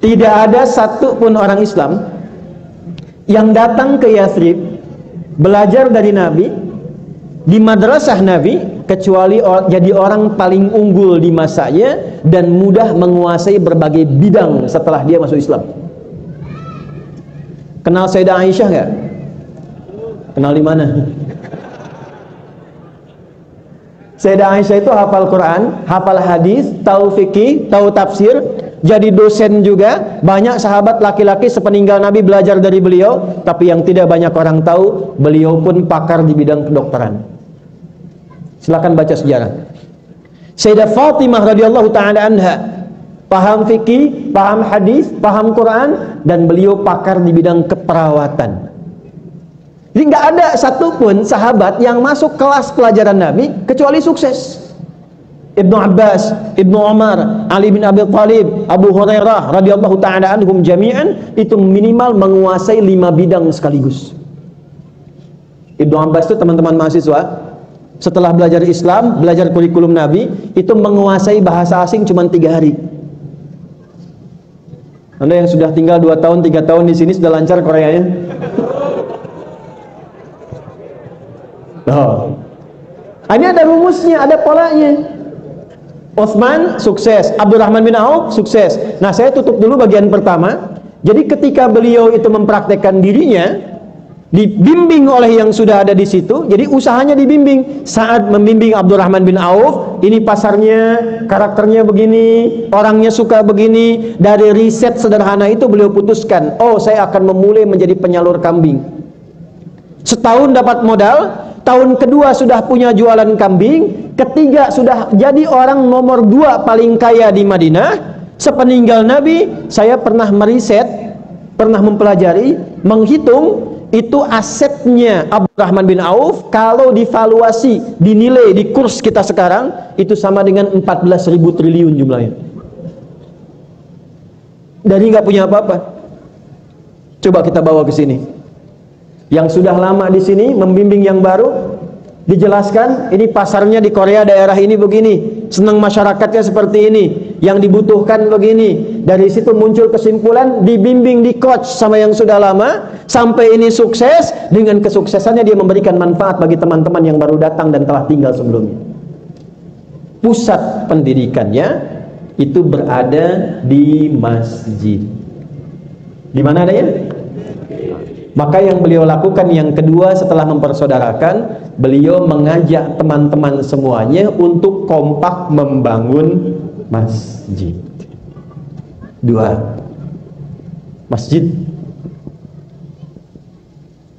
Tidak ada satu pun orang Islam yang datang ke Yathrib belajar dari Nabi di madrasah Nabi kecuali jadi orang paling unggul di masanya dan mudah menguasai berbagai bidang setelah dia masuk Islam. Kenal Sayyidah Aisyah nggak? Kenal di mana? Sayyidah Aisyah itu hafal Quran, hafal hadis, tahu fikih, tahu tafsir, jadi dosen juga. Banyak sahabat laki-laki sepeninggal Nabi belajar dari beliau, tapi yang tidak banyak orang tahu, beliau pun pakar di bidang kedokteran. Silakan baca sejarah. Sayyidah Fatimah radhiyallahu taala anha paham fikih, paham hadis, paham Quran, dan beliau pakar di bidang keperawatan. Jadi nggak ada satupun sahabat yang masuk kelas pelajaran Nabi kecuali sukses. Ibnu Abbas, Ibnu Umar, Ali bin Abi Thalib, Abu Hurairah radhiyallahu taala anhum jami'an itu minimal menguasai 5 bidang sekaligus. Ibnu Abbas itu teman-teman mahasiswa setelah belajar Islam, belajar kurikulum Nabi, itu menguasai bahasa asing cuma 3 hari. Anda yang sudah tinggal 2 tahun, 3 tahun di sini sudah lancar Koreanya? Oh. Ini ada rumusnya, ada polanya. Utsman sukses, Abdurrahman bin Auf sukses. Nah, saya tutup dulu bagian pertama. Jadi ketika beliau itu mempraktekkan dirinya, dibimbing oleh yang sudah ada di situ, jadi usahanya dibimbing. Saat membimbing Abdurrahman bin Auf, ini pasarnya, karakternya begini, orangnya suka begini. Dari riset sederhana itu beliau putuskan, oh saya akan memulai menjadi penyalur kambing. Setahun dapat modal, tahun kedua sudah punya jualan kambing, ketiga sudah jadi orang nomor 2 paling kaya di Madinah. Sepeninggal Nabi, saya pernah meriset, pernah mempelajari, menghitung itu asetnya Abdurrahman bin Auf kalau divaluasi, dinilai di kurs kita sekarang itu sama dengan 14.000 triliun jumlahnya. Dari nggak punya apa-apa. Coba kita bawa ke sini. Yang sudah lama di sini membimbing yang baru, dijelaskan ini pasarnya di Korea daerah ini begini, senang masyarakatnya seperti ini, yang dibutuhkan begini. Dari situ muncul kesimpulan, dibimbing, di coach sama yang sudah lama sampai ini sukses. Dengan kesuksesannya dia memberikan manfaat bagi teman-teman yang baru datang dan telah tinggal sebelumnya. Pusat pendidikannya itu berada di masjid. Di mana adanya? Maka yang beliau lakukan yang kedua setelah mempersaudarakan, beliau mengajak teman-teman semuanya untuk kompak membangun masjid. 2. Masjid.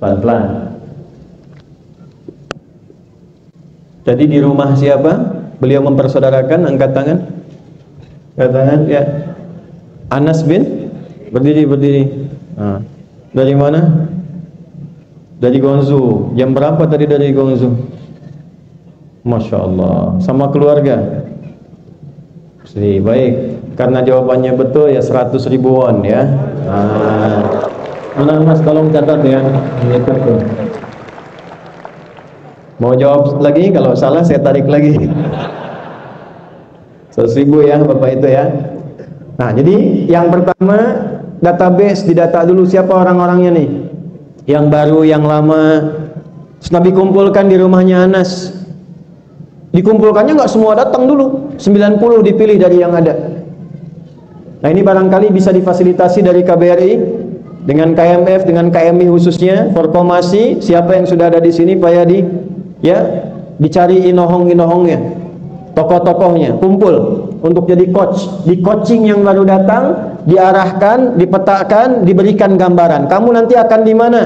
Pelan-pelan. Jadi di rumah siapa? Beliau mempersaudarakan, angkat tangan. Angkat tangan, ya. Anas bin, berdiri. Nah. Dari mana? Dari Guangzhou. Jam berapa tadi dari Guangzhou? Masya Allah. Sama keluarga? Baik. Karena jawabannya betul ya 100.000 won ya. Mana Mas, tolong catat ya. Mau jawab lagi? Kalau salah saya tarik lagi. 100.000 ya Bapak itu ya. Nah, jadi yang pertama, database, didata dulu siapa orang-orangnya nih, yang baru, yang lama. Terus Nabi kumpulkan di rumahnya Anas. Dikumpulkannya nggak semua datang dulu, 90 dipilih dari yang ada. Nah, ini barangkali bisa difasilitasi dari KBRI dengan KMF, dengan KMI khususnya, Forkomasi. Siapa yang sudah ada di sini Pak Yadi, ya, dicari inohong-inohongnya, tokoh-tokohnya, kumpul untuk jadi coach. Di coaching yang baru datang, diarahkan, dipetakan, diberikan gambaran. Kamu nanti akan di mana?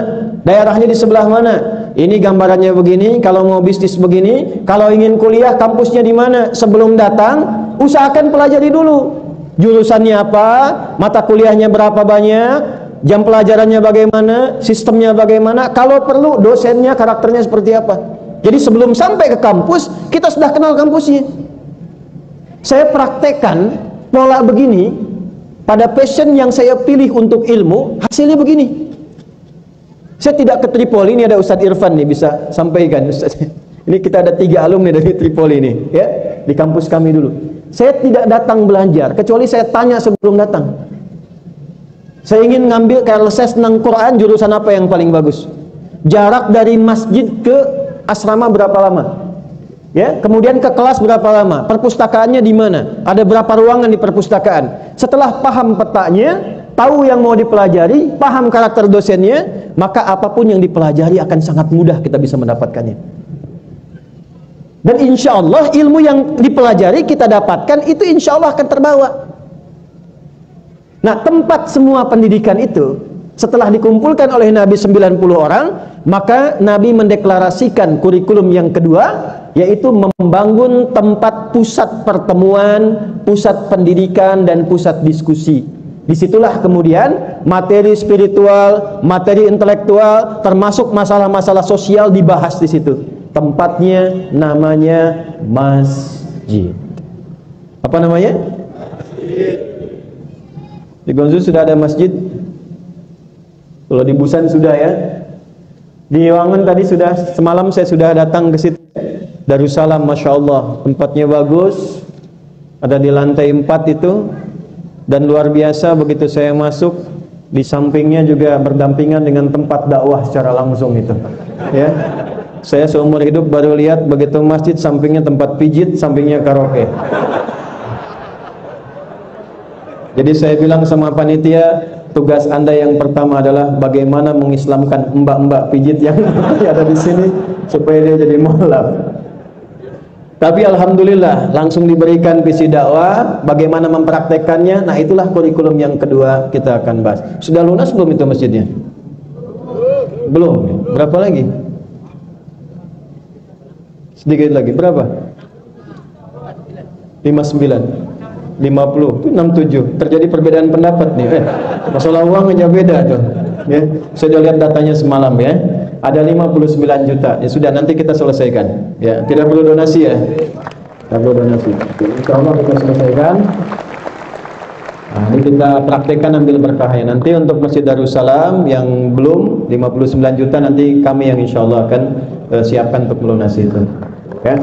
Daerahnya di sebelah mana? Ini gambarannya begini. Kalau mau bisnis begini. Kalau ingin kuliah, kampusnya di mana? Sebelum datang, usahakan pelajari dulu. Jurusannya apa? Mata kuliahnya berapa banyak? Jam pelajarannya bagaimana? Sistemnya bagaimana? Kalau perlu, dosennya karakternya seperti apa? Jadi sebelum sampai ke kampus, kita sudah kenal kampusnya. Saya praktekkan pola begini pada passion yang saya pilih untuk ilmu, hasilnya begini. Saya tidak ke Tripoli, ini ada Ustadz Irfan nih, bisa sampaikan Ustadz. Ini kita ada 3 alumni dari Tripoli nih, ya, di kampus kami dulu. Saya tidak datang belajar, kecuali saya tanya sebelum datang. Saya ingin ngambil kalau saya senang Quran, jurusan apa yang paling bagus? Jarak dari masjid ke asrama berapa lama? Ya, kemudian ke kelas berapa lama? Perpustakaannya di mana? Ada berapa ruangan di perpustakaan? Setelah paham petanya, tahu yang mau dipelajari, paham karakter dosennya, maka apapun yang dipelajari akan sangat mudah kita bisa mendapatkannya. Dan insya Allah ilmu yang dipelajari kita dapatkan itu insya Allah akan terbawa. Nah, tempat semua pendidikan itu setelah dikumpulkan oleh Nabi 90 orang, maka Nabi mendeklarasikan kurikulum yang kedua, yaitu membangun tempat pusat pertemuan, pusat pendidikan, dan pusat diskusi. Disitulah kemudian materi spiritual, materi intelektual, termasuk masalah-masalah sosial dibahas di situ. Tempatnya namanya masjid. Apa namanya? Masjid. Di Gonzu sudah ada masjid. Kalau di Busan sudah ya. Di Wangun tadi sudah, semalam saya sudah datang ke situ. Darussalam, Masya Allah, tempatnya bagus. Ada di lantai 4 itu. Dan luar biasa begitu saya masuk, di sampingnya juga berdampingan dengan tempat dakwah secara langsung itu. Ya. Saya seumur hidup baru lihat begitu masjid sampingnya tempat pijit, sampingnya karaoke. Jadi saya bilang sama panitia, tugas Anda yang pertama adalah bagaimana mengislamkan mbak-mbak pijit yang ada di sini supaya dia jadi mualaf. Tapi alhamdulillah langsung diberikan visi dakwah, bagaimana mempraktekannya. Nah, itulah kurikulum yang kedua kita akan bahas. Sudah lunas belum itu masjidnya? Belum. Berapa lagi? Sedikit lagi. Berapa? 59. 50 itu 67. Terjadi perbedaan pendapat nih. Masalah uang aja beda tuh. Ya, saya sudah lihat datanya semalam ya. Ada 59 juta. Ya sudah, nanti kita selesaikan. Ya, tidak perlu donasi ya. Tidak perlu donasi. Insyaallah kita selesaikan. Nah, ini kita praktekkan ambil berkahnya. Nanti untuk Masjid Darussalam yang belum 59 juta nanti kami yang insyaallah akan siapkan untuk melunasi itu. Ya.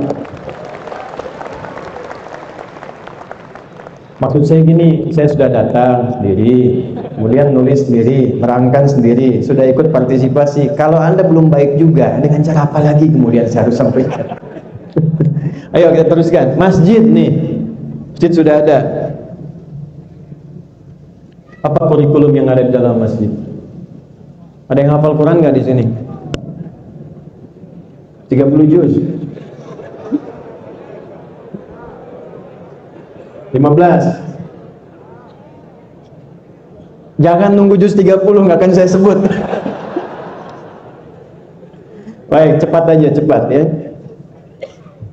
Maksud saya gini, saya sudah datang sendiri, kemudian nulis sendiri, merangkan sendiri, sudah ikut partisipasi. Kalau Anda belum baik juga, dengan cara apa lagi kemudian saya harus sampaikan? Ayo kita teruskan. Masjid nih, masjid sudah ada. Apa kurikulum yang ada di dalam masjid? Ada yang hafal Quran nggak di sini? 30 juz. 15. Jangan nunggu juz 30, nggak akan saya sebut. Baik, cepat aja, cepat ya.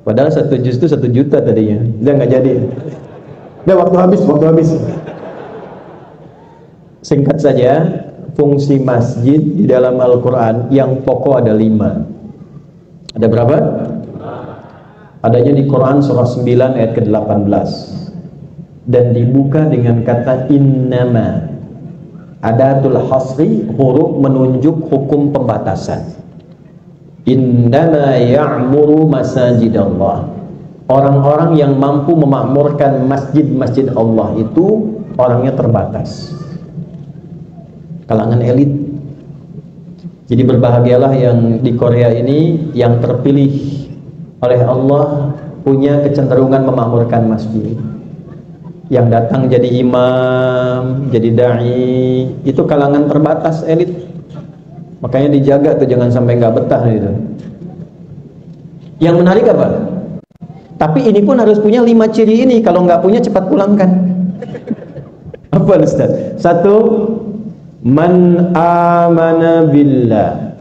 Padahal 1 juz itu 1 juta tadinya. Udah nggak jadi. Udah waktu habis. Singkat saja, fungsi masjid di dalam Al-Quran yang pokok ada 5. Ada berapa? Adanya di Quran surah 9 ayat ke-18. Dan dibuka dengan kata innama. Adatul hasri, huruf menunjuk hukum pembatasan. Innama ya'muru masajidallah. Orang-orang yang mampu memakmurkan masjid-masjid Allah itu orangnya terbatas, kalangan elit. Jadi berbahagialah yang di Korea ini yang terpilih oleh Allah punya kecenderungan memakmurkan masjid. Yang datang jadi imam, jadi da'i, itu kalangan terbatas, elit. Makanya dijaga tuh, jangan sampai nggak betah gitu. Yang menarik apa? Tapi ini pun harus punya 5 ciri ini. Kalau nggak punya cepat pulangkan. Apa Ustaz? 1, man amana billah.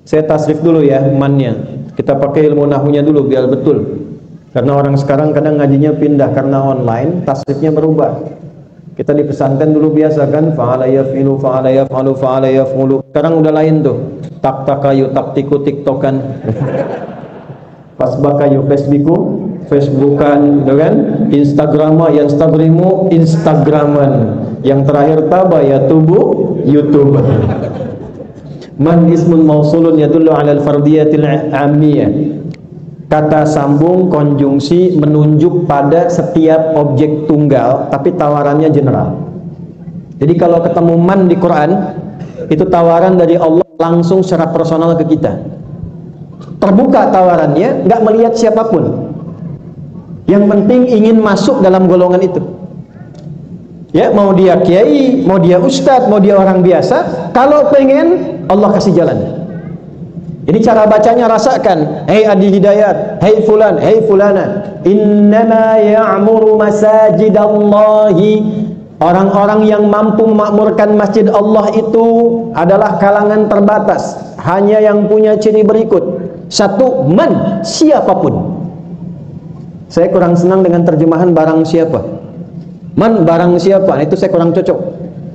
Saya tasrif dulu ya mannya. Kita pakai ilmu nahunya dulu biar betul. Karena orang sekarang kadang ngajinya pindah karena online, tasrifnya berubah. Kita di pesantren dulu biasa kan, fa'ala yaf'ilu, fa'ala yaf'alu, fa'ala yaf'ulu. Sekarang udah lain tuh. Tak-takayu, taktiku, tiktokan. Fasbakayu, facebooku, facebookan, gitu kan? Instagrama, yanstabrimu, instagraman. Yang terakhir taba ya tubuh, YouTube. Man ismun mausulun yadullu 'ala al-fardiyatil 'ammiyah. Kata sambung konjungsi menunjuk pada setiap objek tunggal tapi tawarannya general. Jadi kalau ketemu man di Quran, itu tawaran dari Allah langsung secara personal ke kita. Terbuka tawarannya, nggak melihat siapapun. Yang penting ingin masuk dalam golongan itu. Ya, mau dia kiai, mau dia ustadz, mau dia orang biasa, kalau pengen Allah kasih jalan. Jadi cara bacanya rasakan, hei Adi Hidayat, hei fulan, hei fulana, innama ya'muru masajidallahi. Orang-orang yang mampu memakmurkan masjid Allah itu adalah kalangan terbatas. Hanya yang punya ciri berikut. Satu, man, siapapun. Saya kurang senang dengan terjemahan barang siapa. Man, barang siapa, itu saya kurang cocok.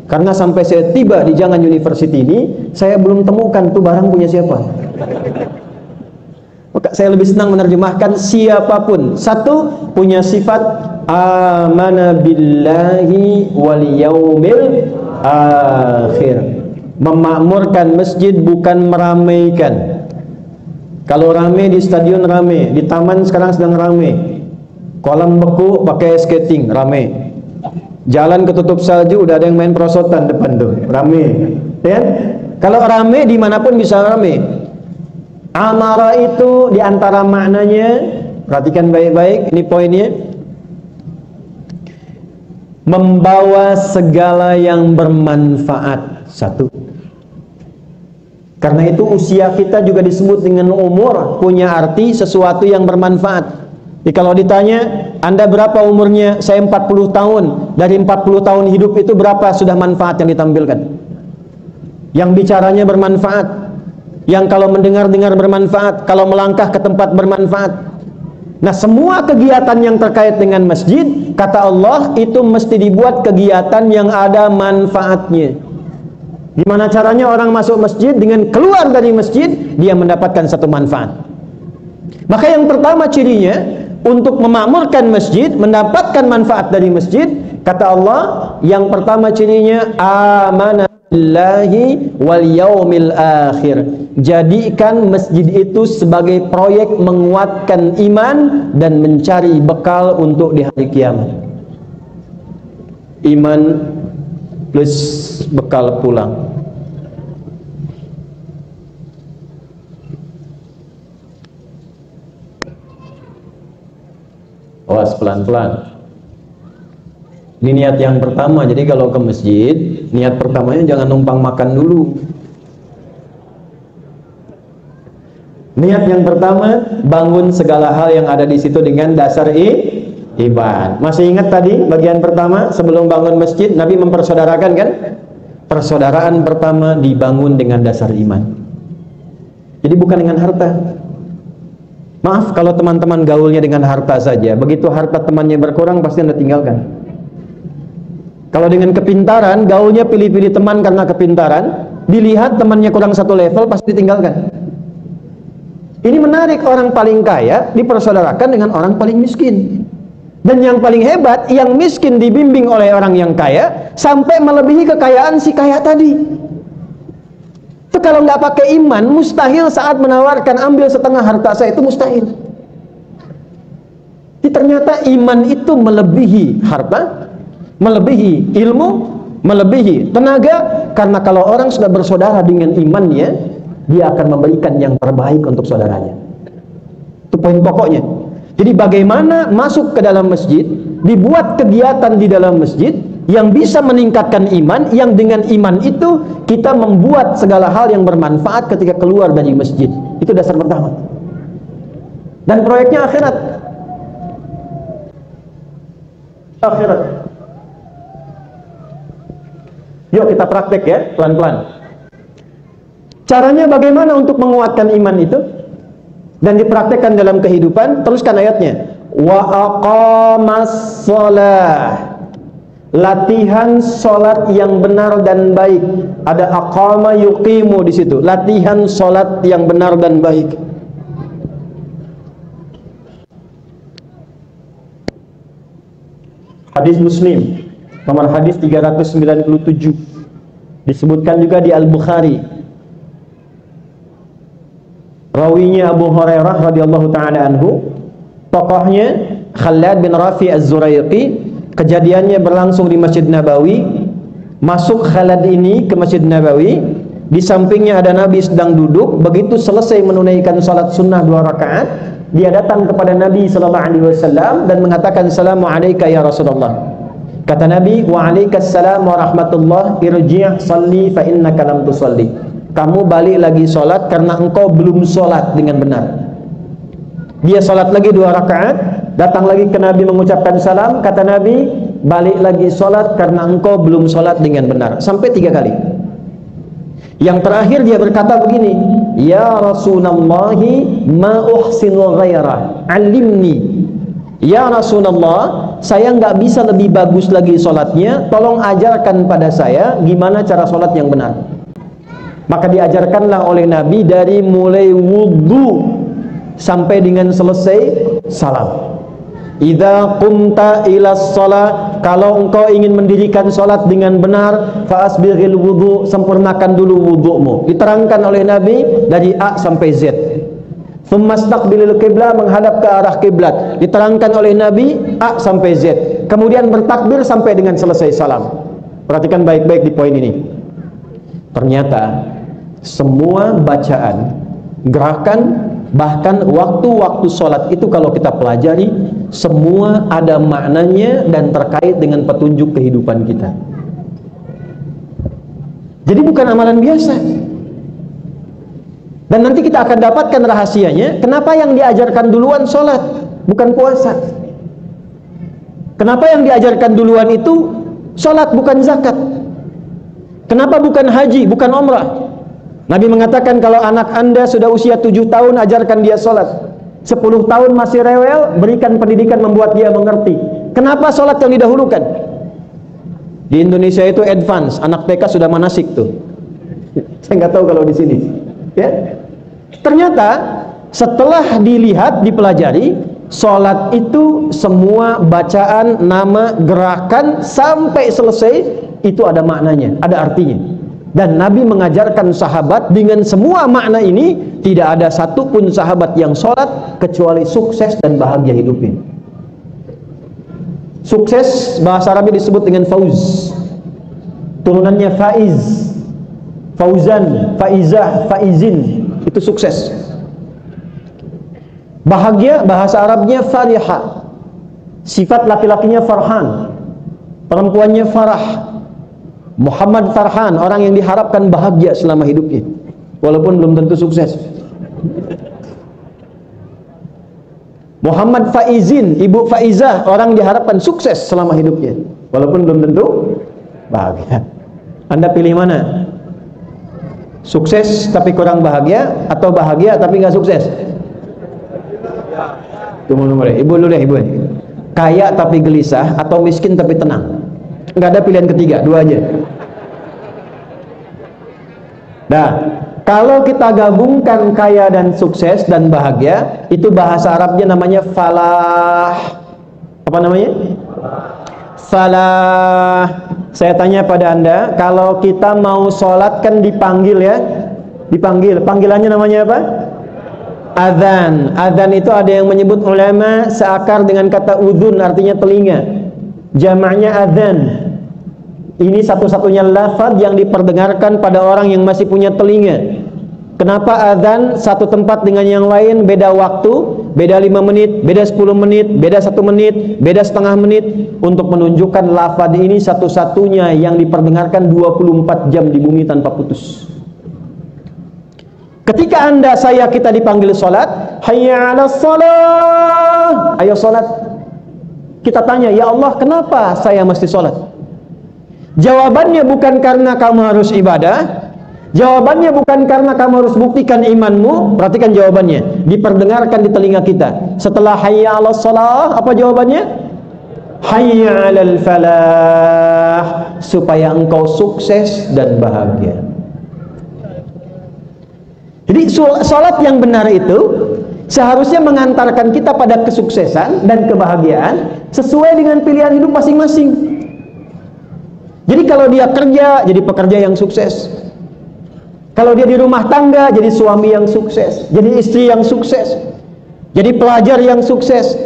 Karena sampai saya tiba di Jangan University ini, saya belum temukan tuh barang punya siapa. Maka saya lebih senang menerjemahkan siapapun. Satu, punya sifat amana billahi wal yaumil akhir. Memakmurkan masjid bukan meramaikan. Kalau rame di stadion rame, di taman sekarang sedang rame. Kolam beku pakai skating rame. Jalan ketutup salju udah ada yang main perosotan depan tuh, rame. Ya? Kalau rame dimanapun bisa rame. Amara itu diantara maknanya, perhatikan baik-baik, ini poinnya. Membawa segala yang bermanfaat. Satu. Karena itu usia kita juga disebut dengan umur, punya arti sesuatu yang bermanfaat. Jadi kalau ditanya, Anda berapa umurnya? Saya 40 tahun. Dari 40 tahun hidup itu berapa sudah manfaat yang ditampilkan? Yang bicaranya bermanfaat, yang kalau mendengar-dengar bermanfaat, kalau melangkah ke tempat bermanfaat. Nah, semua kegiatan yang terkait dengan masjid, kata Allah, itu mesti dibuat kegiatan yang ada manfaatnya. Gimana caranya orang masuk masjid? Dengan keluar dari masjid, dia mendapatkan satu manfaat. Maka yang pertama cirinya, untuk memakmurkan masjid, mendapatkan manfaat dari masjid, kata Allah, yang pertama cirinya, amana billahi wal yaumil akhir. Jadikan masjid itu sebagai proyek menguatkan iman dan mencari bekal untuk di hari kiamat. Iman plus bekal pulang. Awas pelan-pelan. Ini niat yang pertama. Jadi kalau ke masjid, niat pertamanya jangan numpang makan dulu. Niat yang pertama, bangun segala hal yang ada di situ dengan dasar iman. Masih ingat tadi bagian pertama sebelum bangun masjid, Nabi mempersaudarakan kan? Persaudaraan pertama dibangun dengan dasar iman. Jadi bukan dengan harta. Maaf kalau teman-teman gaulnya dengan harta saja, begitu harta temannya berkurang pasti Anda tinggalkan. Kalau dengan kepintaran, gaulnya pilih-pilih teman karena kepintaran, dilihat temannya kurang satu level pasti ditinggalkan. Ini menarik, orang paling kaya dipersaudarakan dengan orang paling miskin. Dan yang paling hebat, yang miskin dibimbing oleh orang yang kaya sampai melebihi kekayaan si kaya tadi. Itu kalau nggak pakai iman, mustahil saat menawarkan ambil setengah harta saya, itu mustahil. Jadi ternyata iman itu melebihi harta, melebihi ilmu, melebihi tenaga. Karena kalau orang sudah bersaudara dengan imannya, dia akan memberikan yang terbaik untuk saudaranya. Itu poin pokoknya. Jadi bagaimana masuk ke dalam masjid, dibuat kegiatan di dalam masjid yang bisa meningkatkan iman, yang dengan iman itu kita membuat segala hal yang bermanfaat ketika keluar dari masjid. Itu dasar pertama. Dan proyeknya akhirat. Akhirat. Yuk kita praktek ya, pelan-pelan. Caranya bagaimana untuk menguatkan iman itu dan dipraktekkan dalam kehidupan? Teruskan ayatnya. Wa aqamas shalah. Latihan salat yang benar dan baik. Ada aqama yuqimu di situ. Latihan salat yang benar dan baik. Hadis Muslim nomor hadis 397. Disebutkan juga di Al-Bukhari. Rawinya Abu Hurairah radhiyallahu taala anhu, tokohnya Khalad bin Rafi Az-Zuraiqi. Kejadiannya berlangsung di Masjid Nabawi masuk Khalad ini ke Masjid Nabawi, di sampingnya ada Nabi sedang duduk. Begitu selesai menunaikan salat sunnah 2 rakaat, dia datang kepada Nabi sallallahu alaihi wasallam dan mengatakan, "Assalamu alayka ya Rasulullah." Kata Nabi, "Wa alaikassalam wa rahmatullah, irji' salli fa innaka lam tusalli." Kamu balik lagi salat karena engkau belum salat dengan benar. Dia salat lagi 2 rakaat, datang lagi ke Nabi mengucapkan salam. Kata Nabi, balik lagi salat karena engkau belum salat dengan benar. Sampai 3 kali. Yang terakhir dia berkata begini, "Ya Rasulullahi ma uhsinu ghairah, alimni." Ya Rasulullah, saya nggak bisa lebih bagus lagi sholatnya, tolong ajarkan pada saya gimana cara sholat yang benar. Maka diajarkanlah oleh Nabi dari mulai wudhu sampai dengan selesai salam. Idza qumta ila shalah, kalau engkau ingin mendirikan salat dengan benar, fa asbighil wudu, sempurnakan dulu wudu'mu. Diterangkan oleh Nabi dari A sampai Z. Tsumastaqbilil qiblah, menghadap ke arah kiblat. Diterangkan oleh Nabi A sampai Z. Kemudian bertakbir sampai dengan selesai salam. Perhatikan baik-baik di poin ini. Ternyata semua bacaan, gerakan, bahkan waktu-waktu sholat itu kalau kita pelajari, semua ada maknanya dan terkait dengan petunjuk kehidupan kita. Jadi bukan amalan biasa. Dan nanti kita akan dapatkan rahasianya, kenapa yang diajarkan duluan sholat, bukan puasa. Kenapa yang diajarkan duluan itu sholat, bukan zakat. Kenapa bukan haji, bukan umrah. Nabi mengatakan kalau anak anda sudah usia 7 tahun, ajarkan dia sholat. 10 tahun masih rewel, berikan pendidikan membuat dia mengerti. Kenapa sholat yang didahulukan? Di Indonesia itu advance, anak TK sudah manasik tuh. Saya nggak tahu kalau di sini. Ya, ternyata setelah dilihat, dipelajari, sholat itu semua bacaan, nama, gerakan sampai selesai itu ada maknanya, ada artinya. Dan Nabi mengajarkan sahabat dengan semua makna ini, tidak ada satupun sahabat yang sholat kecuali sukses dan bahagia hidupnya. Sukses bahasa Arabnya disebut dengan fauz, turunannya faiz, fauzan, faizah, faizin, itu sukses. Bahagia bahasa Arabnya farihah, sifat laki-lakinya farhan, perempuannya farah. Muhammad Farhan, orang yang diharapkan bahagia selama hidupnya, walaupun belum tentu sukses. Muhammad Faizin, Ibu Faizah, orang diharapkan sukses selama hidupnya, walaupun belum tentu bahagia. Anda pilih mana? Sukses tapi kurang bahagia, atau bahagia tapi nggak sukses? Tunggu deh, ibu dulu deh, ibu. Kaya tapi gelisah, atau miskin tapi tenang? Nggak ada pilihan ketiga, 2 aja. Nah, kalau kita gabungkan kaya dan sukses dan bahagia, itu bahasa Arabnya namanya falah. Apa namanya? Falah. Saya tanya pada Anda, kalau kita mau sholat kan dipanggil ya? Dipanggil. Panggilannya namanya apa? Adzan. Adzan itu ada yang menyebut ulama seakar dengan kata udhun, artinya telinga. Jamaknya adzan. Ini satu-satunya lafaz yang diperdengarkan pada orang yang masih punya telinga. Kenapa adzan satu tempat dengan yang lain beda waktu, beda 5 menit, beda 10 menit, beda 1 menit, beda setengah menit, untuk menunjukkan lafaz ini satu-satunya yang diperdengarkan 24 jam di bumi tanpa putus. Ketika Anda, saya, kita dipanggil sholat, hayya 'alas shalah, ayo sholat. Kita tanya, ya Allah, kenapa saya mesti sholat? Jawabannya bukan karena kamu harus ibadah, jawabannya bukan karena kamu harus buktikan imanmu. Perhatikan jawabannya, diperdengarkan di telinga kita. Setelah hayya 'alas shalah, apa jawabannya? Hayya 'alal falah, supaya engkau sukses dan bahagia. Jadi sholat yang benar itu seharusnya mengantarkan kita pada kesuksesan dan kebahagiaan sesuai dengan pilihan hidup masing-masing. Jadi kalau dia kerja, jadi pekerja yang sukses. Kalau dia di rumah tangga, jadi suami yang sukses, jadi istri yang sukses, jadi pelajar yang sukses.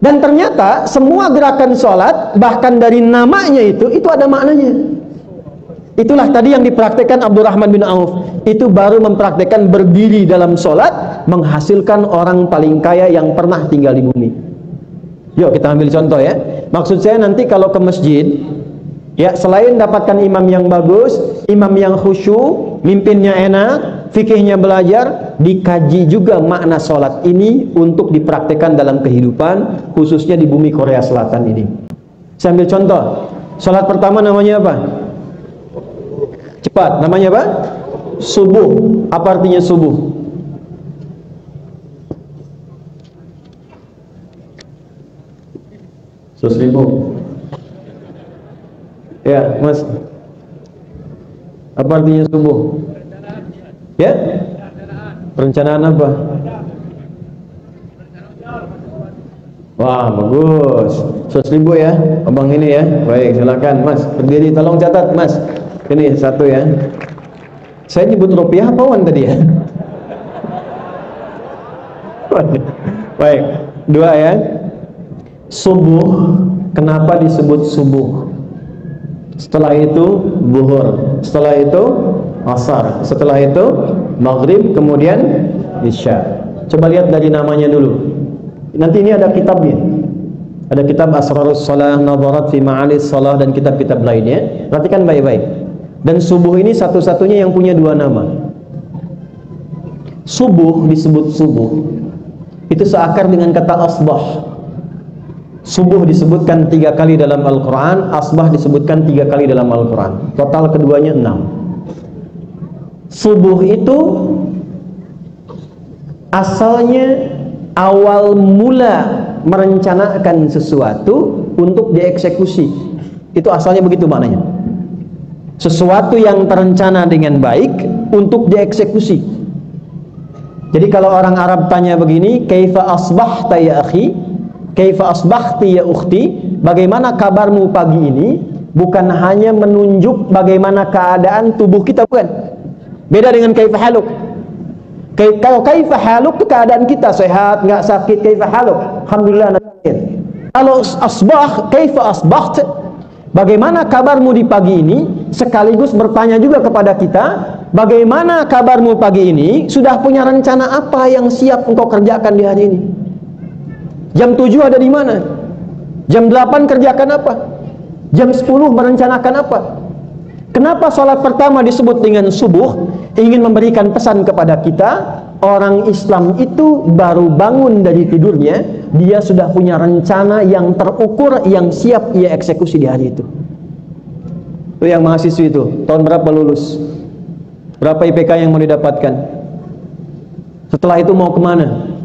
Dan ternyata semua gerakan sholat, bahkan dari namanya itu ada maknanya. Itulah tadi yang dipraktekkan Abdurrahman bin Auf. Itu baru mempraktekkan berdiri dalam sholat, menghasilkan orang paling kaya yang pernah tinggal di bumi. Yuk kita ambil contoh ya. Maksud saya nanti kalau ke masjid, ya selain dapatkan imam yang bagus, imam yang khusyuk, mimpinnya enak, fikihnya belajar, dikaji juga makna sholat ini untuk dipraktekkan dalam kehidupan, khususnya di bumi Korea Selatan ini. Saya ambil contoh. Sholat pertama namanya apa? Cepat, namanya apa? Subuh. Apa artinya subuh? Ribu. Ya, Mas. Apa artinya subuh? Ya? Perencanaan apa? Wah, bagus. 100.000 ya, abang ini ya. Baik, silakan Mas. Berdiri, tolong catat Mas. Ini satu ya. Saya nyebut rupiah apa wan tadi ya? Baik, dua ya. Subuh, kenapa disebut subuh? Setelah itu zuhur, setelah itu asar, setelah itu maghrib, kemudian isya. Coba lihat dari namanya dulu. Nanti ini ada kitabnya. Ada kitab Asrarus Shalah, Nadharat fi Ma'alis Shalah, dan kitab-kitab lainnya. Perhatikan baik-baik. Dan subuh ini satu-satunya yang punya dua nama. Subuh disebut subuh, itu seakar dengan kata asbah. Subuh disebutkan 3 kali dalam Al-Quran, asbah disebutkan 3 kali dalam Al-Quran. Total keduanya 6. Subuh itu asalnya awal mula merencanakan sesuatu untuk dieksekusi. Itu asalnya begitu maknanya. Sesuatu yang terencana dengan baik untuk dieksekusi. Jadi kalau orang Arab tanya begini, kaifa asbahta ya akhi, kaifa asbahti ya ukhti, bagaimana kabarmu pagi ini, bukan hanya menunjuk bagaimana keadaan tubuh kita, bukan. Beda dengan kaifa haluk. Kalau kaifa haluk itu keadaan kita, sehat, nggak sakit, kaifa haluk, alhamdulillah. Kalau asbah, kaifa asbaht, bagaimana kabarmu di pagi ini, sekaligus bertanya juga kepada kita, bagaimana kabarmu pagi ini, sudah punya rencana apa yang siap engkau kerjakan di hari ini? Jam 7 ada di mana? Jam 8 kerjakan apa? Jam 10 merencanakan apa? Kenapa sholat pertama disebut dengan subuh? Ingin memberikan pesan kepada kita, orang Islam itu baru bangun dari tidurnya, dia sudah punya rencana yang terukur, yang siap ia eksekusi di hari itu. Itu yang mahasiswi itu, tahun berapa lulus? Berapa IPK yang mau didapatkan? Setelah itu mau kemana?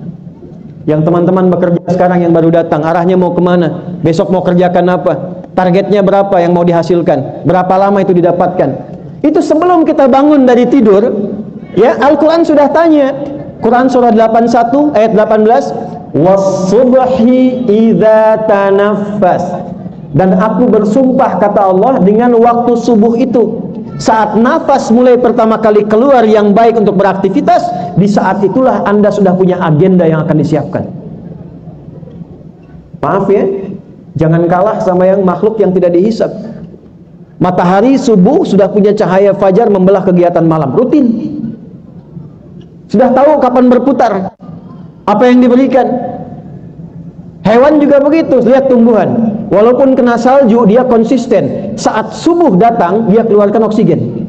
Yang teman-teman bekerja sekarang yang baru datang, arahnya mau kemana? Besok mau kerjakan apa? Targetnya berapa yang mau dihasilkan? Berapa lama itu didapatkan? Itu sebelum kita bangun dari tidur, ya, Al-Quran sudah tanya. Quran surah 81 ayat 18, was-subhi idza tanaffas. Dan aku bersumpah, kata Allah, dengan waktu subuh itu. Saat nafas mulai pertama kali keluar yang baik untuk beraktivitas, di saat itulah Anda sudah punya agenda yang akan disiapkan. Maaf ya, jangan kalah sama yang makhluk yang tidak dihisab. Matahari subuh sudah punya cahaya fajar membelah kegiatan malam, rutin. Sudah tahu kapan berputar, apa yang diberikan. Hewan juga begitu, lihat tumbuhan. Walaupun kena salju, dia konsisten. Saat subuh datang, dia keluarkan oksigen.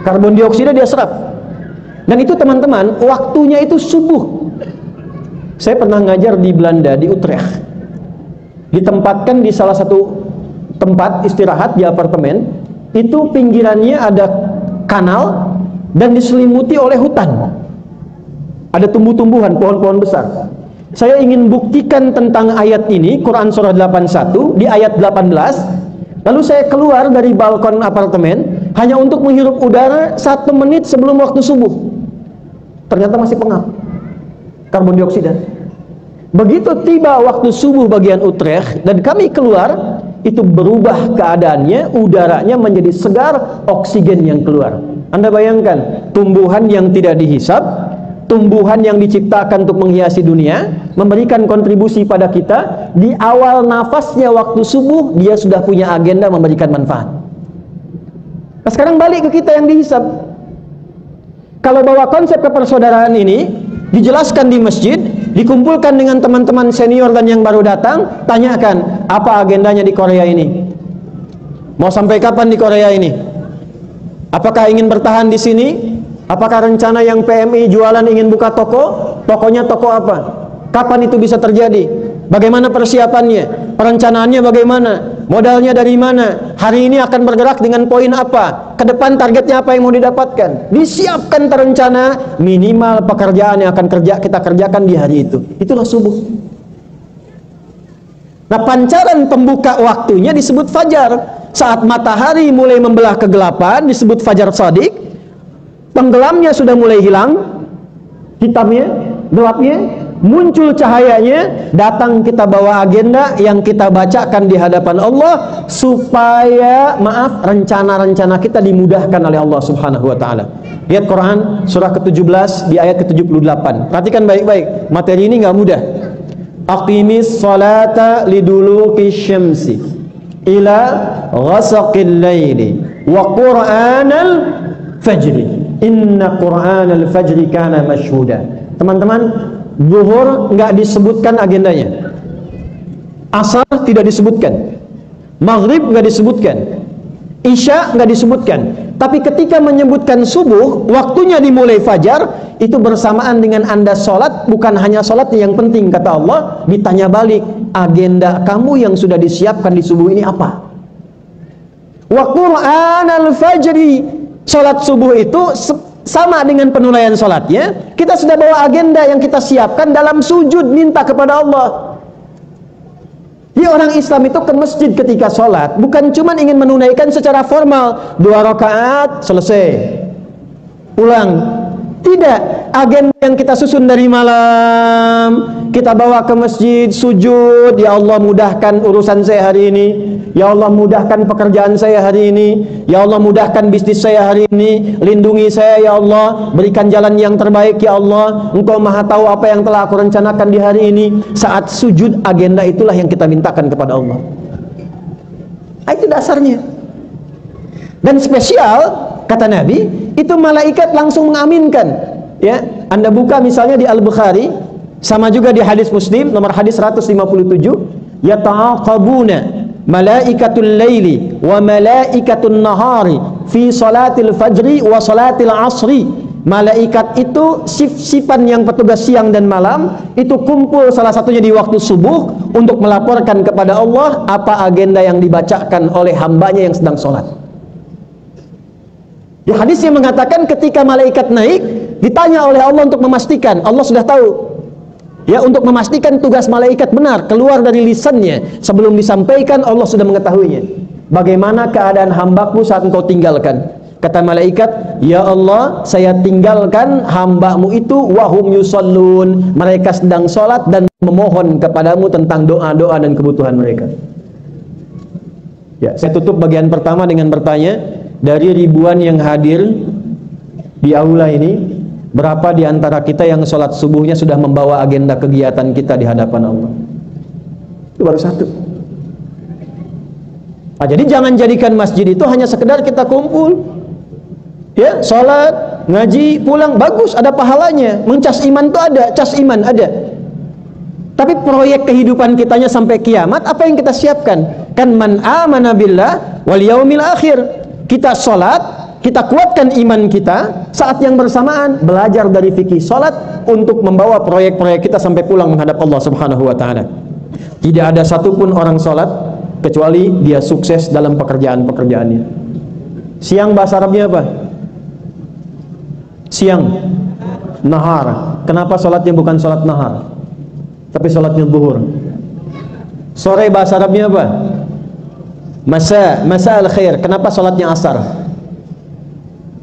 Karbon dioksida dia serap. Dan itu teman-teman, waktunya itu subuh. Saya pernah ngajar di Belanda, di Utrecht. Ditempatkan di salah satu tempat istirahat di apartemen. Itu pinggirannya ada kanal dan diselimuti oleh hutan. Ada tumbuh-tumbuhan, pohon-pohon besar. Saya ingin buktikan tentang ayat ini, Quran surah 81 di ayat 18. Lalu saya keluar dari balkon apartemen hanya untuk menghirup udara 1 menit sebelum waktu subuh. Ternyata masih pengap karbon dioksida. Begitu tiba waktu subuh bagian Utrecht dan kami keluar, itu berubah keadaannya, udaranya menjadi segar, oksigen yang keluar. Anda bayangkan, tumbuhan yang tidak dihisab, tumbuhan yang diciptakan untuk menghiasi dunia, memberikan kontribusi pada kita. Di awal nafasnya waktu subuh, dia sudah punya agenda memberikan manfaat. Nah, sekarang balik ke kita yang dihisab. Kalau bawa konsep kepersaudaraan ini dijelaskan di masjid, dikumpulkan dengan teman-teman senior dan yang baru datang, tanyakan apa agendanya di Korea ini, mau sampai kapan di Korea ini, apakah ingin bertahan di sini, apakah rencana yang PMI jualan ingin buka toko, tokonya toko apa, kapan itu bisa terjadi, bagaimana persiapannya, perencanaannya bagaimana, modalnya dari mana, hari ini akan bergerak dengan poin apa, ke depan targetnya apa yang mau didapatkan, disiapkan terencana, minimal pekerjaan yang akan kita kerjakan di hari itu. Itulah subuh. Nah, pancaran pembuka waktunya disebut fajar. Saat matahari mulai membelah kegelapan disebut fajar shadiq. Tenggelamnya sudah mulai hilang, hitamnya, gelapnya, muncul cahayanya, datang kita bawa agenda yang kita bacakan di hadapan Allah supaya rencana-rencana kita dimudahkan oleh Allah Subhanahu wa taala. Lihat Quran surah ke-17 di ayat ke-78. Perhatikan baik-baik. Materi ini enggak mudah. Aqimis salata liduluki syamsi ila ghasaqil laili wa qur'anal fajri. Inna qur'anal fajri kana mashhuda. Teman-teman, zuhur enggak disebutkan agendanya, asar tidak disebutkan, maghrib enggak disebutkan, isya enggak disebutkan. Tapi ketika menyebutkan subuh, waktunya dimulai fajar, itu bersamaan dengan Anda sholat. Bukan hanya sholat yang penting, kata Allah. Ditanya balik, agenda kamu yang sudah disiapkan di subuh ini apa? Wa qur'anal fajri. Sholat subuh itu sama dengan penunaian sholatnya. Kita sudah bawa agenda yang kita siapkan dalam sujud, minta kepada Allah. Ya, orang Islam itu ke masjid ketika sholat bukan cuma ingin menunaikan secara formal 2 rakaat selesai pulang. Tidak, agenda yang kita susun dari malam kita bawa ke masjid, sujud. Ya Allah, mudahkan urusan saya hari ini. Ya Allah, mudahkan pekerjaan saya hari ini. Ya Allah, mudahkan bisnis saya hari ini. Lindungi saya ya Allah, berikan jalan yang terbaik ya Allah. Engkau maha tahu apa yang telah aku rencanakan di hari ini. Saat sujud, agenda itulah yang kita mintakan kepada Allah. Itu dasarnya. Dan spesial, kata Nabi, itu malaikat langsung mengaminkan. Ya, Anda buka misalnya di Al-Bukhari, sama juga di hadis Muslim nomor hadis 157, yata'aqabuna malaikatul laili wa malaikatun nahari fi salatil fajri wa salatil asri. Malaikat itu sif-sifan yang petugas siang dan malam itu kumpul salah satunya di waktu subuh untuk melaporkan kepada Allah apa agenda yang dibacakan oleh hambanya yang sedang sholat. Di hadis yang mengatakan ketika malaikat naik, ditanya oleh Allah untuk memastikan, Allah sudah tahu. Ya, untuk memastikan tugas malaikat benar keluar dari lisannya sebelum disampaikan, Allah sudah mengetahuinya. Bagaimana keadaan hambaku saat engkau tinggalkan? Kata malaikat, ya Allah, saya tinggalkan hambamu itu wahum yusallun. Mereka sedang sholat dan memohon kepadamu tentang doa-doa dan kebutuhan mereka. Ya, saya tutup bagian pertama dengan bertanya, dari ribuan yang hadir di aula ini, berapa di antara kita yang sholat subuhnya sudah membawa agenda kegiatan kita di hadapan Allah? Itu baru satu. Nah, jadi jangan jadikan masjid itu hanya sekedar kita kumpul, ya, sholat, ngaji, pulang, bagus, ada pahalanya, mencas iman itu ada, cas iman ada. Tapi proyek kehidupan kitanya sampai kiamat, apa yang kita siapkan? Kan man amana billah wal yaumil akhir. Kita sholat, kita kuatkan iman kita, saat yang bersamaan belajar dari fikih sholat untuk membawa proyek-proyek kita sampai pulang menghadap Allah Subhanahu wa ta'ala. Tidak ada satupun orang sholat kecuali dia sukses dalam pekerjaan-pekerjaannya. Siang bahasa Arabnya apa? Siang, nahar. Kenapa sholatnya bukan sholat nahar, tapi sholatnya zuhur? Sore bahasa Arabnya apa? Masa al-khair. Kenapa sholatnya asar?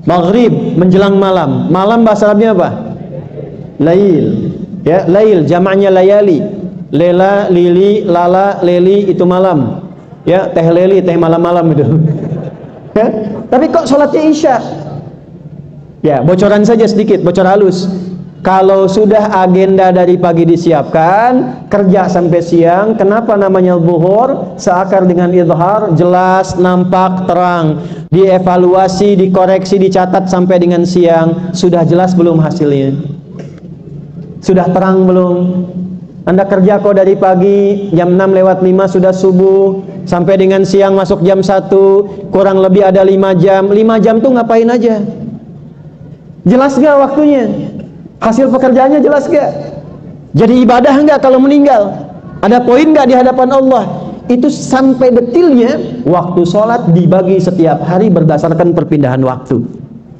Maghrib, menjelang malam. Malam bahasa Arabnya apa? Lail. Ya, lail, jamaknya layali. Lela, lili, lala, leli, itu malam. Ya, teh leli, teh malam-malam itu. Ya, tapi kok sholatnya isya? Ya, bocoran saja sedikit, bocor halus. Kalau sudah agenda dari pagi disiapkan, kerja sampai siang, kenapa namanya zuhur? Seakar dengan izhar, jelas, nampak, terang. Dievaluasi, dikoreksi, dicatat sampai dengan siang. Sudah jelas belum hasilnya? Sudah terang belum? Anda kerja kok dari pagi, jam 6:05 sudah subuh, sampai dengan siang masuk jam 1, kurang lebih ada 5 jam. 5 jam tuh ngapain aja? Jelas gak waktunya? Hasil pekerjaannya jelas gak? Jadi ibadah gak kalau meninggal? Ada poin gak di hadapan Allah? Itu sampai detilnya. Waktu sholat dibagi setiap hari berdasarkan perpindahan waktu.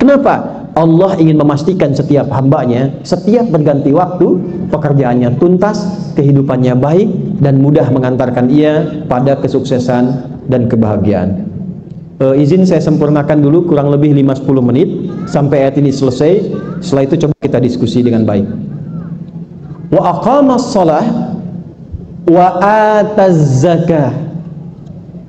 Kenapa? Allah ingin memastikan setiap hambanya, setiap berganti waktu, pekerjaannya tuntas, kehidupannya baik, dan mudah mengantarkan ia pada kesuksesan dan kebahagiaan. Izin saya sempurnakan dulu kurang lebih 5-10 menit sampai ayat ini selesai. Setelah itu coba kita diskusi dengan baik. Wa aqamas shalah wa ataz zakah.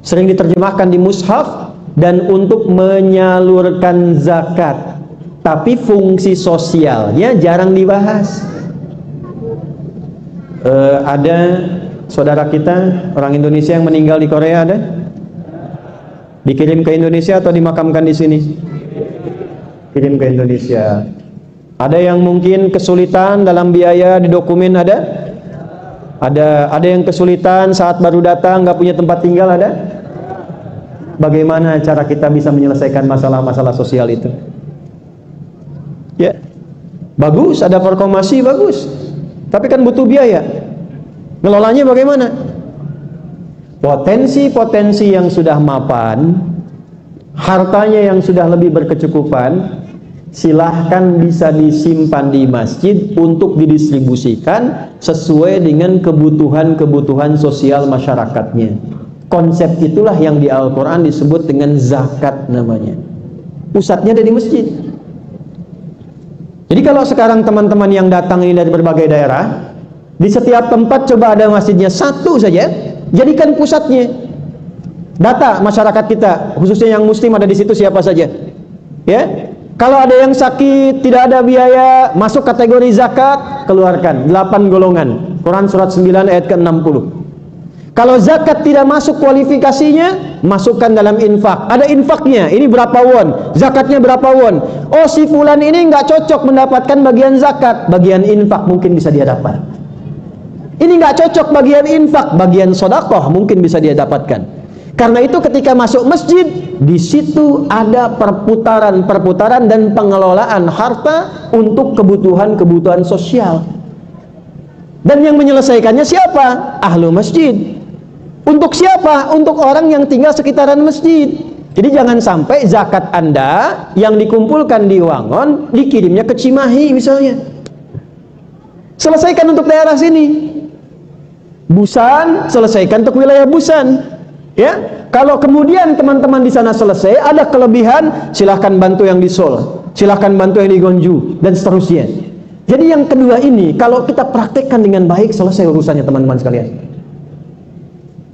Sering diterjemahkan di mushaf, dan untuk menyalurkan zakat. Tapi fungsi sosialnya jarang dibahas. Ada saudara kita orang Indonesia yang meninggal di Korea, ada? Dikirim ke Indonesia atau dimakamkan di sini? Kirim ke Indonesia. Ada yang mungkin kesulitan dalam biaya di dokumen, ada? Ada yang kesulitan saat baru datang, nggak punya tempat tinggal, ada? Bagaimana cara kita bisa menyelesaikan masalah-masalah sosial itu? Ya, bagus, ada perkomasi, bagus. Tapi kan butuh biaya. Ngelolanya bagaimana? Potensi-potensi yang sudah mapan, hartanya yang sudah lebih berkecukupan, silahkan bisa disimpan di masjid untuk didistribusikan sesuai dengan kebutuhan-kebutuhan sosial masyarakatnya. Konsep itulah yang di Al-Quran disebut dengan zakat namanya. Pusatnya ada di masjid. Jadi kalau sekarang teman-teman yang datang ini dari berbagai daerah, di setiap tempat coba ada masjidnya satu saja, jadikan pusatnya. Data masyarakat kita, khususnya yang muslim ada di situ siapa saja. Ya, kalau ada yang sakit, tidak ada biaya, masuk kategori zakat, keluarkan 8 golongan. Quran surat 9 ayat ke-60. Kalau zakat tidak masuk kualifikasinya, masukkan dalam infak. Ada infaknya, ini berapa won, zakatnya berapa won. Oh, si fulan ini nggak cocok mendapatkan bagian zakat, bagian infak mungkin bisa dia dapat. Ini nggak cocok bagian infak, bagian sodakoh mungkin bisa dia dapatkan. Karena itu ketika masuk masjid, di situ ada perputaran dan pengelolaan harta untuk kebutuhan-kebutuhan sosial. Dan yang menyelesaikannya siapa? Ahlu masjid. Untuk siapa? Untuk orang yang tinggal sekitaran masjid. Jadi jangan sampai zakat Anda yang dikumpulkan di Wangon dikirimnya ke Cimahi misalnya. Selesaikan untuk daerah sini. Busan, selesaikan untuk wilayah Busan. Ya, kalau kemudian teman-teman di sana selesai, ada kelebihan, silahkan bantu yang di Seoul, silahkan bantu yang di Gwangju, dan seterusnya. Jadi yang kedua ini, kalau kita praktekkan dengan baik, selesai urusannya teman-teman sekalian.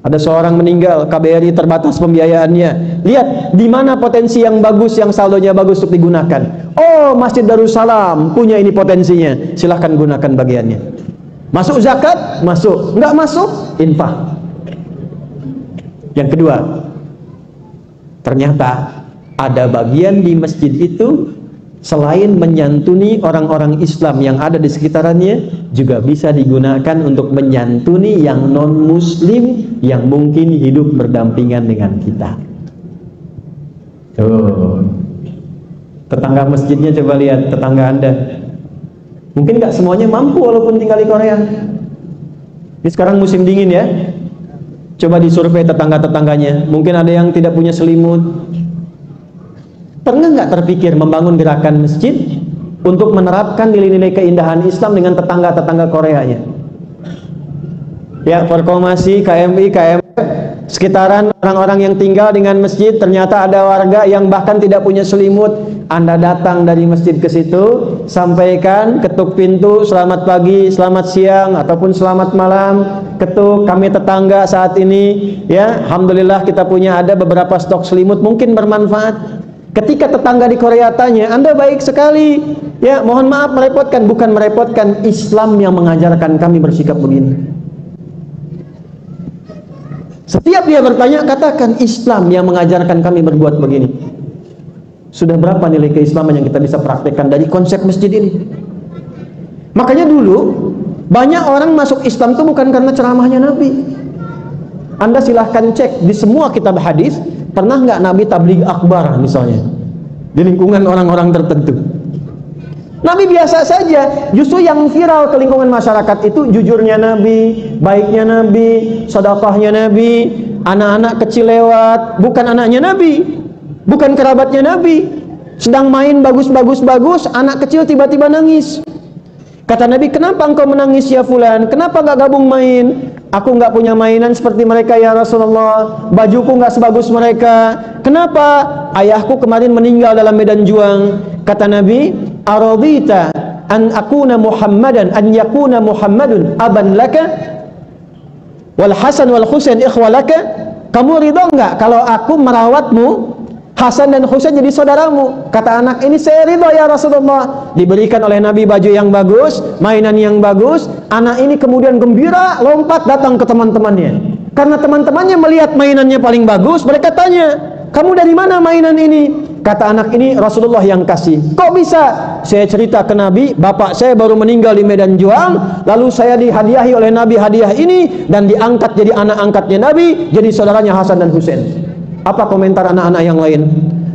Ada seorang meninggal, KBRI terbatas pembiayaannya. Lihat, di mana potensi yang bagus, yang saldonya bagus untuk digunakan. Oh, Masjid Darussalam punya ini potensinya, silahkan gunakan bagiannya. Masuk zakat, masuk. Enggak masuk, infak. Yang kedua, ternyata ada bagian di masjid itu selain menyantuni orang-orang Islam yang ada di sekitarannya, juga bisa digunakan untuk menyantuni yang non-muslim yang mungkin hidup berdampingan dengan kita. Tuh, tetangga masjidnya coba lihat, tetangga Anda. Mungkin nggak semuanya mampu walaupun tinggal di Korea. Ini sekarang musim dingin ya. Coba disurvei tetangga-tetangganya. Mungkin ada yang tidak punya selimut. Pernah nggak terpikir membangun gerakan masjid untuk menerapkan nilai-nilai keindahan Islam dengan tetangga-tetangga Koreanya? Ya, Forkomasi, KMI, KMF, sekitaran orang-orang yang tinggal dengan masjid, ternyata ada warga yang bahkan tidak punya selimut. Anda datang dari masjid ke situ, sampaikan, ketuk pintu, selamat pagi, selamat siang, ataupun selamat malam, ketuk, kami tetangga saat ini, ya, alhamdulillah kita punya ada beberapa stok selimut, mungkin bermanfaat. Ketika tetangga di Korea tanya, Anda baik sekali, ya mohon maaf merepotkan. Bukan merepotkan, Islam yang mengajarkan kami bersikap begini. Setiap dia bertanya, katakan Islam yang mengajarkan kami berbuat begini. Sudah berapa nilai keislaman yang kita bisa praktekkan dari konsep masjid ini? Makanya dulu banyak orang masuk Islam itu bukan karena ceramahnya Nabi. Anda silahkan cek di semua kitab hadis, pernah nggak Nabi tabligh akbar misalnya di lingkungan orang-orang tertentu? Nabi biasa saja. Justru yang viral ke lingkungan masyarakat itu jujurnya Nabi, baiknya Nabi, sedekahnya Nabi, anak-anak kecil lewat, bukan anaknya Nabi, bukan kerabatnya Nabi, sedang main bagus-bagus, anak kecil tiba-tiba nangis. Kata Nabi, kenapa engkau menangis ya fulan? Kenapa gak gabung main? Aku gak punya mainan seperti mereka ya Rasulullah. Bajuku gak sebagus mereka. Kenapa? Ayahku kemarin meninggal dalam medan juang. Kata Nabi, aradita an akuna Muhammadan an yakuna Muhammadun aban laka wal Hasan wal Husain ikhwalaka? Kamu ridho enggak kalau aku merawatmu, Hasan dan Husain jadi saudaramu? Kata anak ini, saya ridho ya Rasulullah. Diberikan oleh Nabi baju yang bagus, mainan yang bagus. Anak ini kemudian gembira, lompat datang ke teman-temannya. Karena teman-temannya melihat mainannya paling bagus, mereka tanya, kamu dari mana mainan ini? Kata anak ini, Rasulullah yang kasih. Kok bisa? Saya cerita ke Nabi, bapak saya baru meninggal di medan juang, lalu saya dihadiahi oleh Nabi hadiah ini, dan diangkat jadi anak angkatnya Nabi, jadi saudaranya Hasan dan Husain. Apa komentar anak-anak yang lain?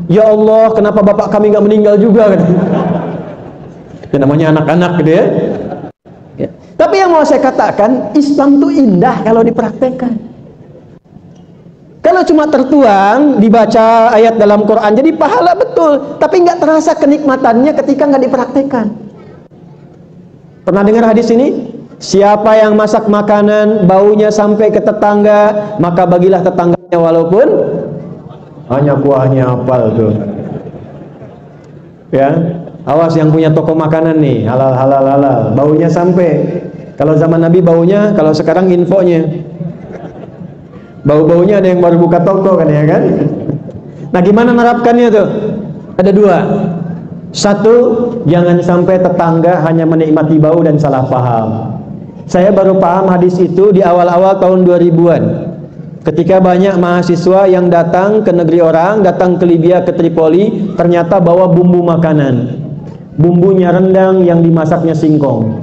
Ya Allah, kenapa bapak kami gak meninggal juga? Itu namanya anak-anak gitu ya. Ya. Tapi yang mau saya katakan, Islam itu indah kalau dipraktekkan. Kalau cuma tertuang, dibaca ayat dalam Quran, jadi pahala betul, tapi nggak terasa kenikmatannya ketika nggak dipraktekkan. Pernah dengar hadis ini? Siapa yang masak makanan, baunya sampai ke tetangga, maka bagilah tetangganya walaupun hanya kuahnya apal tuh. Ya, awas yang punya toko makanan nih, halal, baunya sampai. Kalau zaman Nabi baunya, kalau sekarang infonya. Bau-baunya ada yang baru buka toko kan ya kan? Nah gimana menerapkannya tuh? Ada dua. Satu, jangan sampai tetangga hanya menikmati bau dan salah paham. Saya baru paham hadis itu di awal-awal tahun 2000-an. Ketika banyak mahasiswa yang datang ke negeri orang, datang ke Libya, ke Tripoli, ternyata bawa bumbu makanan. Bumbunya rendang yang dimasaknya singkong.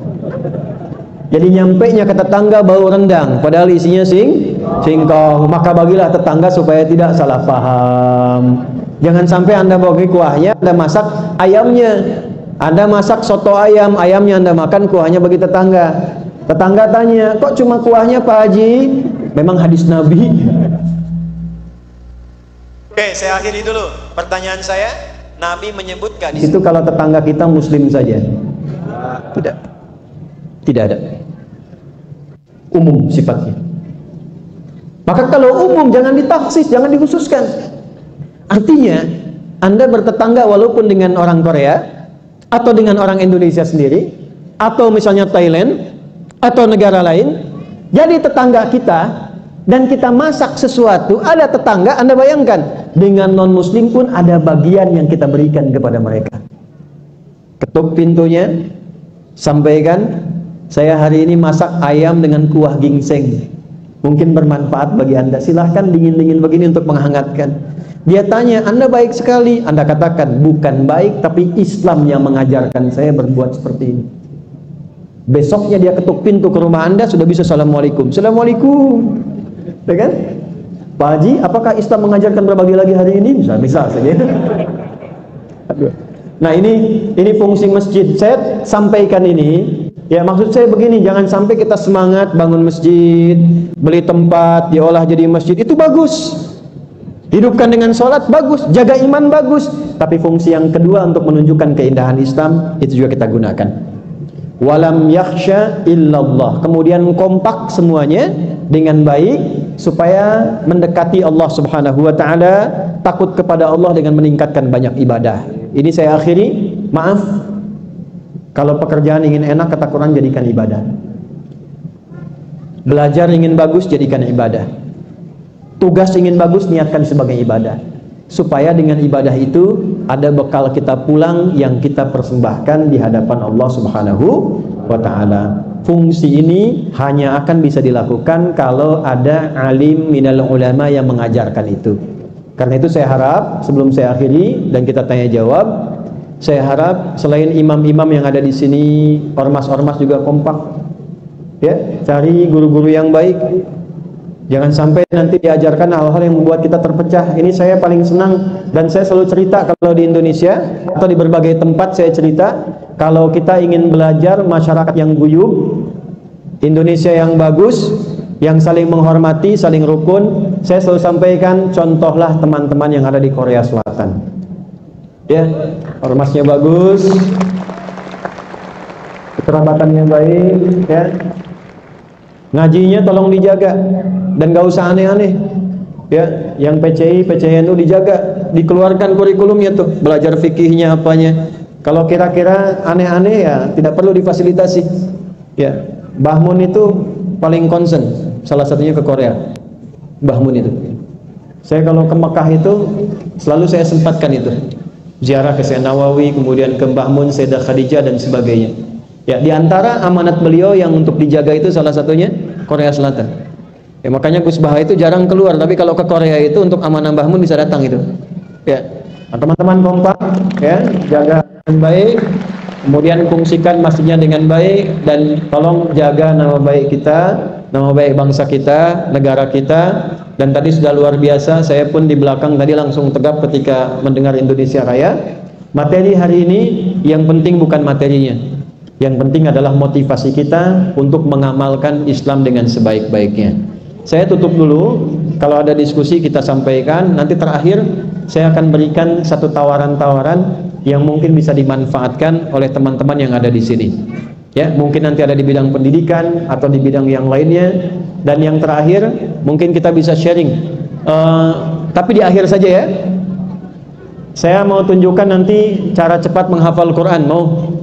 Jadi nyampainya ke tetangga bau rendang, padahal isinya singkong. Maka bagilah tetangga supaya tidak salah paham. Jangan sampai Anda bagi kuahnya, Anda masak ayamnya. Anda masak soto ayam, ayamnya Anda makan, kuahnya bagi tetangga. Tetangga tanya, kok cuma kuahnya Pak Haji? Memang hadis Nabi. Oke, saya akhiri dulu pertanyaan saya. Nabi menyebutkan itu kalau tetangga kita muslim saja. Tidak ada. Umum sifatnya. Maka kalau umum jangan ditaksis, jangan dikhususkan. Artinya Anda bertetangga walaupun dengan orang Korea, atau dengan orang Indonesia sendiri, atau misalnya Thailand, atau negara lain, jadi tetangga kita, dan kita masak sesuatu, ada tetangga, Anda bayangkan, dengan non muslim pun ada bagian yang kita berikan kepada mereka. Ketuk pintunya, sampaikan, saya hari ini masak ayam dengan kuah ginseng, mungkin bermanfaat bagi Anda, silahkan dingin-dingin begini untuk menghangatkan. Dia tanya, Anda baik sekali. Anda katakan, bukan baik, tapi Islam yang mengajarkan saya berbuat seperti ini. Besoknya dia ketuk pintu ke rumah Anda, sudah bisa Assalamualaikum. Assalamualaikum, ya kan? Pak Haji, apakah Islam mengajarkan berbagi lagi hari ini? Bisa saja. Nah ini fungsi masjid. Saya sampaikan ini, ya maksud saya begini, jangan sampai kita semangat bangun masjid, beli tempat, diolah jadi masjid, itu bagus. Hidupkan dengan sholat, bagus. Jaga iman, bagus. Tapi fungsi yang kedua untuk menunjukkan keindahan Islam, itu juga kita gunakan. Walam yakhsha illallah. Kemudian kompak semuanya dengan baik, supaya mendekati Allah subhanahu wa ta'ala, takut kepada Allah dengan meningkatkan banyak ibadah. Ini saya akhiri. Maaf, kalau pekerjaan ingin enak, kata Quran, jadikan ibadah. Belajar ingin bagus, jadikan ibadah. Tugas ingin bagus, niatkan sebagai ibadah. supaya dengan ibadah itu ada bekal kita pulang yang kita persembahkan di hadapan Allah Subhanahu wa ta'ala. Fungsi ini hanya akan bisa dilakukan kalau ada alim minal ulama yang mengajarkan itu. Karena itu saya harap sebelum saya akhiri dan kita tanya jawab, saya harap selain imam-imam yang ada di sini, ormas-ormas juga kompak, ya, cari guru-guru yang baik. Jangan sampai nanti diajarkan hal-hal yang membuat kita terpecah. Ini saya paling senang dan saya selalu cerita kalau di Indonesia atau di berbagai tempat saya cerita, kalau kita ingin belajar masyarakat yang guyub, Indonesia yang bagus, yang saling menghormati, saling rukun, saya selalu sampaikan contohlah teman-teman yang ada di Korea Selatan. Ya, ormasnya bagus, kekerabatannya baik, ya. Ngajinya tolong dijaga dan gak usah aneh-aneh, ya. Yang PCI, PCNU dijaga, dikeluarkan kurikulumnya tuh, belajar fikihnya apanya. Kalau kira-kira aneh-aneh ya tidak perlu difasilitasi. Ya, Mbah Mun itu paling concern, salah satunya ke Korea. Mbah Mun itu. Saya kalau ke Mekah itu selalu saya sempatkan itu. Ziarah ke Syekh Nawawi, kemudian ke Mbah Mun, Sayyidah Khadijah dan sebagainya. Ya, di antara amanat beliau yang untuk dijaga itu salah satunya Korea Selatan. Ya, makanya Gus Baha itu jarang keluar, tapi kalau ke Korea itu untuk amanah Mbah Mun bisa datang itu. Ya, teman-teman kompak, ya, jaga dengan baik, kemudian fungsikan masjidnya dengan baik dan tolong jaga nama baik kita, nama baik bangsa kita, negara kita. Dan tadi sudah luar biasa, saya pun di belakang tadi langsung tegap ketika mendengar Indonesia Raya. Materi hari ini yang penting bukan materinya. Yang penting adalah motivasi kita untuk mengamalkan Islam dengan sebaik-baiknya. Saya tutup dulu, kalau ada diskusi kita sampaikan, nanti terakhir saya akan berikan satu tawaran-tawaran yang mungkin bisa dimanfaatkan oleh teman-teman yang ada di sini. Ya, mungkin nanti ada di bidang pendidikan atau di bidang yang lainnya. Dan yang terakhir, mungkin kita bisa sharing. Tapi di akhir saja ya. Saya mau tunjukkan nanti cara cepat menghafal Quran, mau?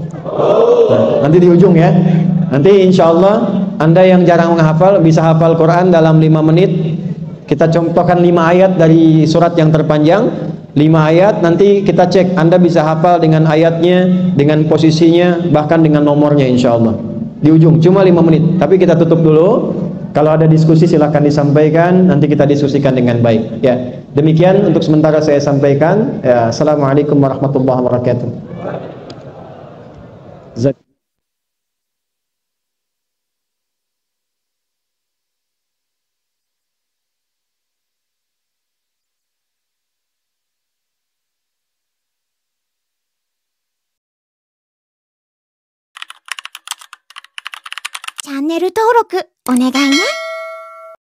Nah, nanti di ujung ya. Nanti insya Allah Anda yang jarang menghafal bisa hafal Quran dalam 5 menit. Kita contohkan 5 ayat dari surat yang terpanjang, 5 ayat, nanti kita cek Anda bisa hafal dengan ayatnya, dengan posisinya, bahkan dengan nomornya insya Allah. Di ujung, cuma 5 menit. Tapi kita tutup dulu. Kalau ada diskusi silahkan disampaikan, nanti kita diskusikan dengan baik. Ya, demikian untuk sementara saya sampaikan. Ya, Assalamualaikum warahmatullahi wabarakatuh. Channel 登録お願いね。